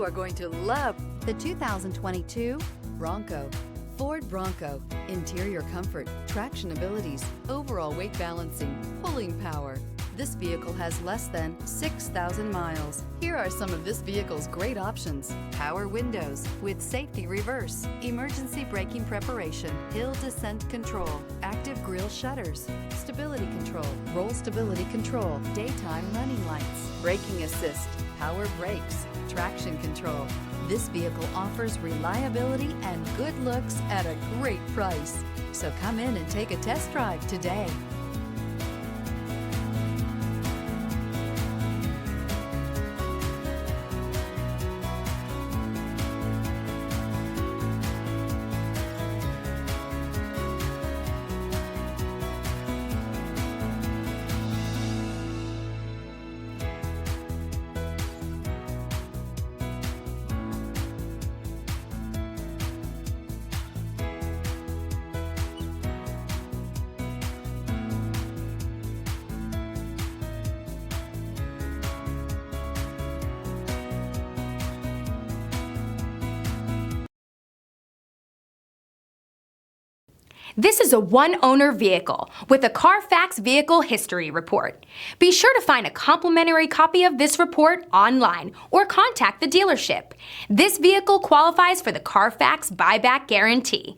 You are going to love the 2022 Bronco. Ford Bronco. Interior comfort, traction abilities, overall weight balancing, pulling power. This vehicle has less than 6,000 miles. Here are some of this vehicle's great options: power windows with safety reverse, emergency braking preparation, hill descent control, active grille shutters, stability control, roll stability control, daytime running lights, braking assist, power brakes, traction control. This vehicle offers reliability and good looks at a great price. So come in and take a test drive today. This is a one-owner vehicle with a Carfax Vehicle History Report. Be sure to find a complimentary copy of this report online or contact the dealership. This vehicle qualifies for the Carfax Buyback Guarantee.